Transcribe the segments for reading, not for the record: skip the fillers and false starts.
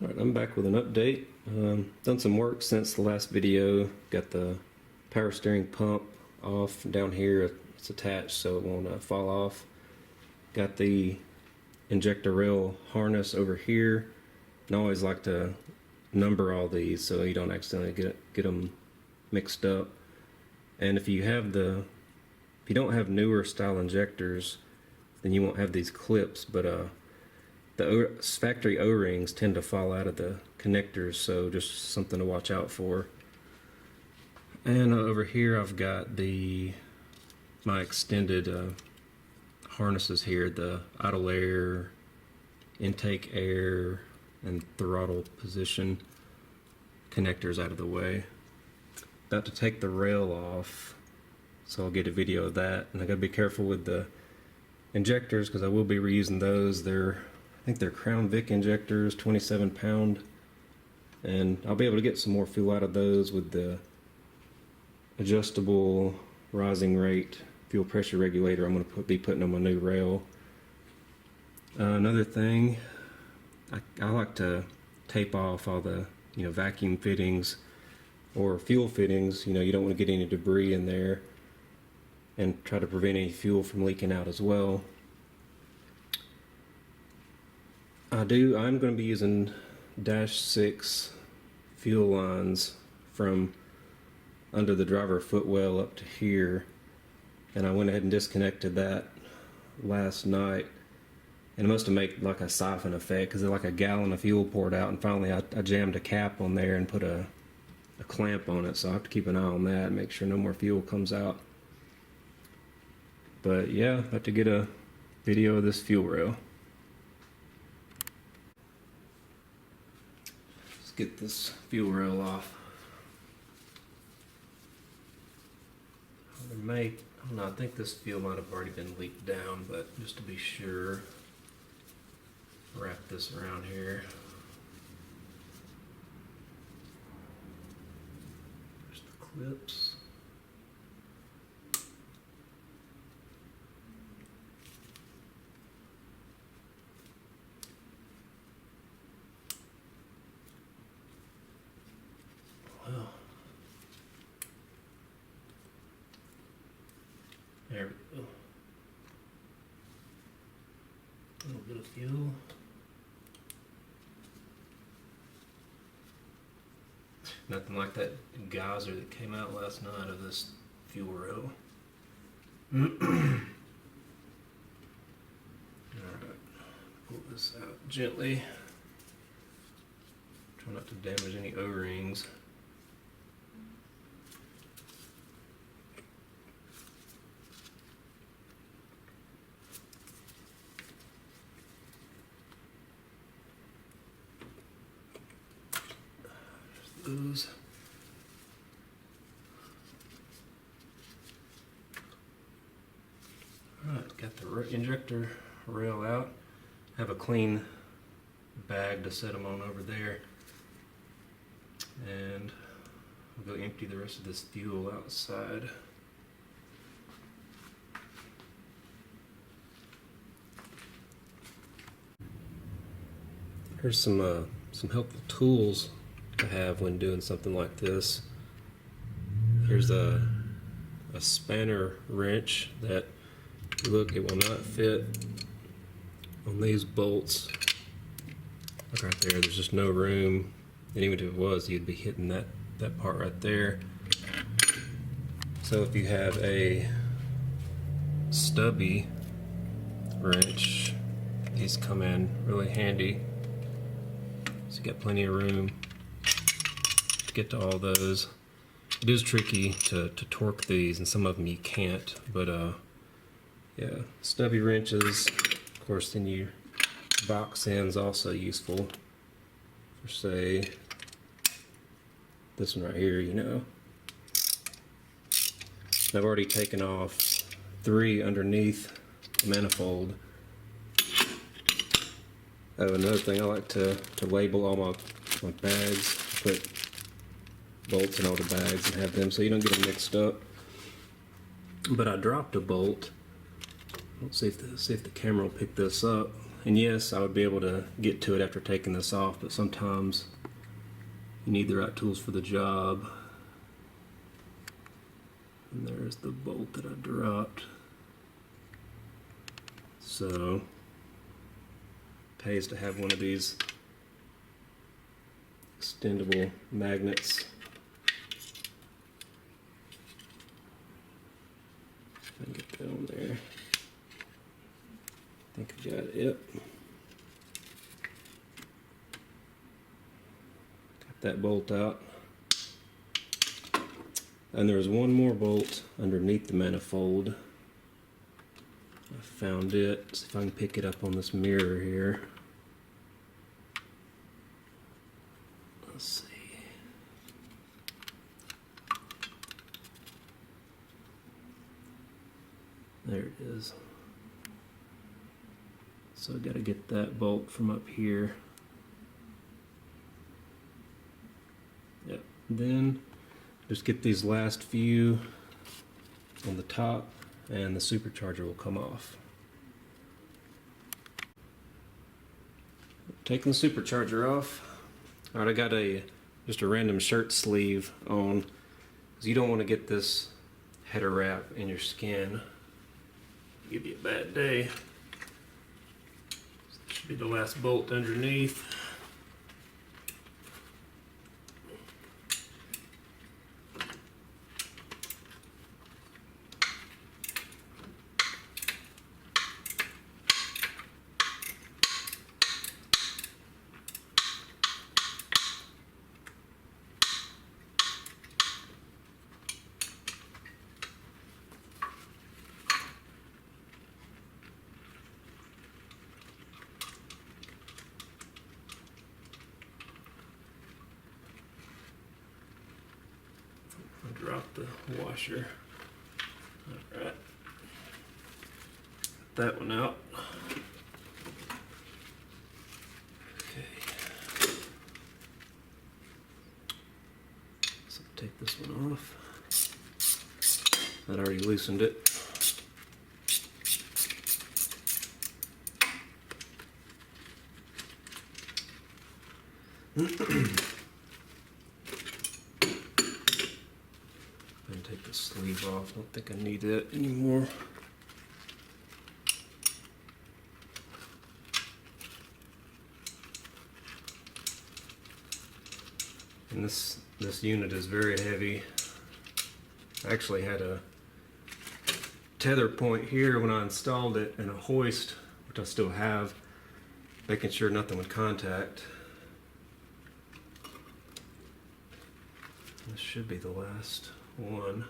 Alright, I'm back with an update. Done some work since the last video. Got the power steering pump off down here. It's attached so it won't fall off. Got the injector rail harness over here. And I always like to number all these so you don't accidentally get them mixed up. And if you don't have newer style injectors, then you won't have these clips, but the factory O-rings tend to fall out of the connectors, so just something to watch out for. And over here I've got my extended harnesses here, the idle air, intake air, and throttle position connectors out of the way. About to take the rail off, so I'll get a video of that. And I gotta be careful with the injectors because I will be reusing those. I think they're Crown Vic injectors, 27 pound, and I'll be able to get some more fuel out of those with the adjustable rising rate fuel pressure regulator I'm going to be putting on my new rail. Another thing, I like to tape off all the vacuum fittings or fuel fittings. You don't want to get any debris in there, and try to prevent any fuel from leaking out as well. I'm going to be using -6 fuel lines from under the driver footwell up to here, and I went ahead and disconnected that last night, and it must have made like a siphon effect because like a gallon of fuel poured out, and finally I jammed a cap on there and put a clamp on it, so I have to keep an eye on that and make sure no more fuel comes out. But yeah, about to get a video of this fuel rail. Get this fuel rail off. I don't know, I think this fuel might have already been leaked down, but just to be sure, wrap this around here. There's the clips. There we go. A little bit of fuel. Nothing like that geyser that came out last night of this fuel rail. Alright, pull this out gently. Try not to damage any O-rings. Those. Alright, got the injector rail out. Have a clean bag to set them on over there, and I'll go empty the rest of this fuel outside. Here's some helpful tools to have when doing something like this. Here's a spanner wrench that, look, it will not fit on these bolts. Look right there, there's just no room, and even if it was, you'd be hitting that part right there. So if you have a stubby wrench, these come in really handy. So you got plenty of room to get to all those. It is tricky to torque these, and some of them you can't, but yeah, stubby wrenches. Of course, then your box end's also useful for, say, this one right here, I've already taken off 3 underneath the manifold. Oh, another thing, I like to label all my bags, put bolts in all the bags and have them so you don't get them mixed up. But I dropped a bolt. Let's see if the camera will pick this up. And yes, I would be able to get to it after taking this off, but sometimes you need the right tools for the job. And there's the bolt that I dropped. So, pays to have one of these extendable magnets. I can get that on there. I think I got it. Yep. Got that bolt out. And there's one more bolt underneath the manifold. I found it. See if I can pick it up on this mirror here. Let's see. There it is. So I gotta get that bolt from up here. Yep. Then just get these last few on the top and the supercharger will come off. Taking the supercharger off. Alright, I got just a random shirt sleeve on because you don't want to get this header wrap in your skin. Give you a bad day. This should be the last bolt underneath. Drop the washer. Alright. That one out. Okay. So take this one off. That already loosened it. Take the sleeve off. Don't think I need that anymore. And this unit is very heavy. I actually had a tether point here when I installed it and a hoist, which I still have, making sure nothing would contact. This should be the last one.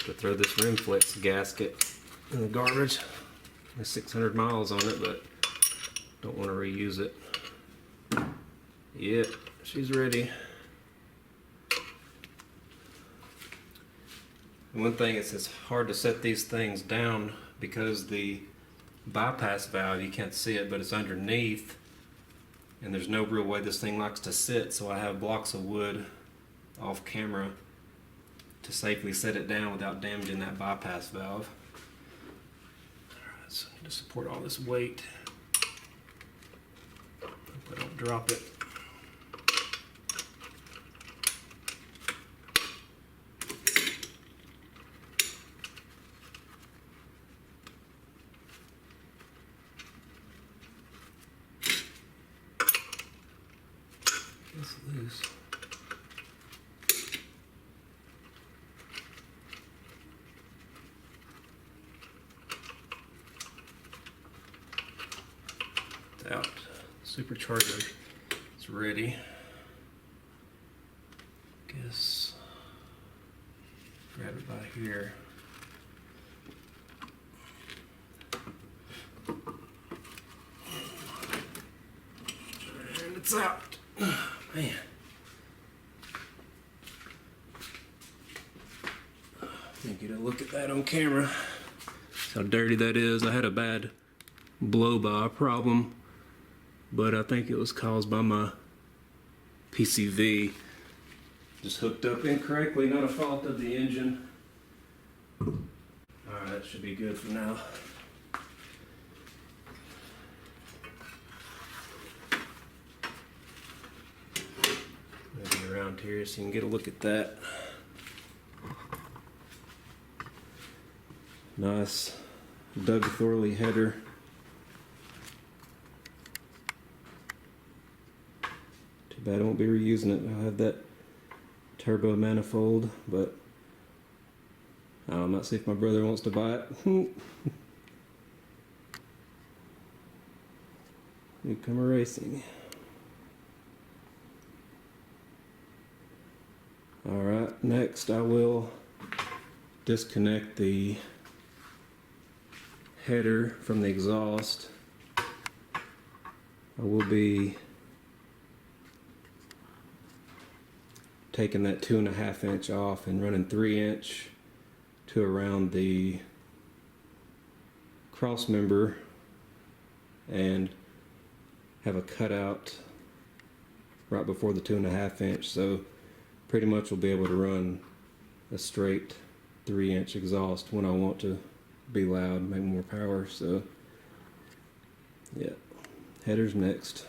To throw this rim flex gasket in the garbage. There's 600 miles on it, but don't want to reuse it. Yep, she's ready. One thing is it's hard to set these things down because the bypass valve, you can't see it, but it's underneath. And there's no real way this thing likes to sit, so I have blocks of wood off camera to safely set it down without damaging that bypass valve. Alright, so I need to support all this weight. Hope I don't drop it. It's loose. It's out. Supercharger is ready. Guess grab it by here. And it's out. Man. Thank you to look at that on camera. How dirty that is. I had a bad blow-by problem, but I think it was caused by my PCV. Just hooked up incorrectly, not a fault of the engine. Alright, that should be good for now. Maybe around here so you can get a look at that. Nice Doug Thorley header. Too bad I won't be reusing it. I'll have that turbo manifold, but I might see if my brother wants to buy it. Newcomer Racing. Alright, next I will disconnect the header from the exhaust. I will be taking that 2.5 inch off and running 3 inch to around the cross member and have a cutout right before the 2.5 inch, so pretty much we'll be able to run a straight 3 inch exhaust when I want to be loud, make more power. So yeah, headers next.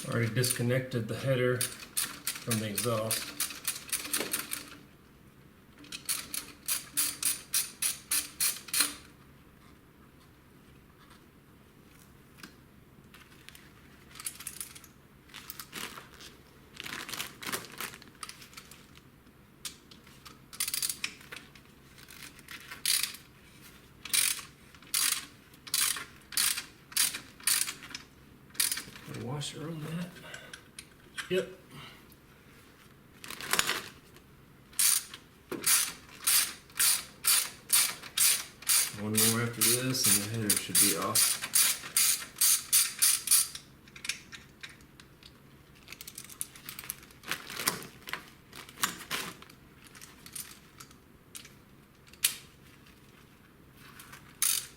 Already disconnected the header from the exhaust. Washer on that. Yep. One more after this and the header should be off.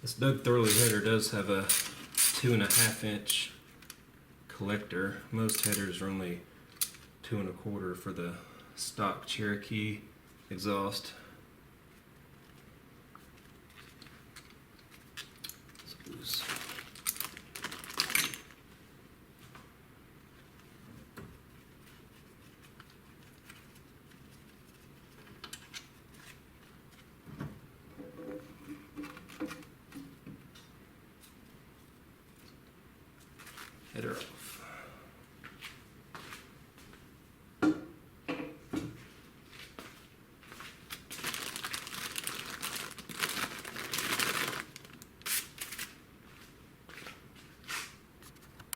This Doug Thorley header does have a 2.5 inch collector. Most headers are only 2.25 for the stock Cherokee exhaust. Header off.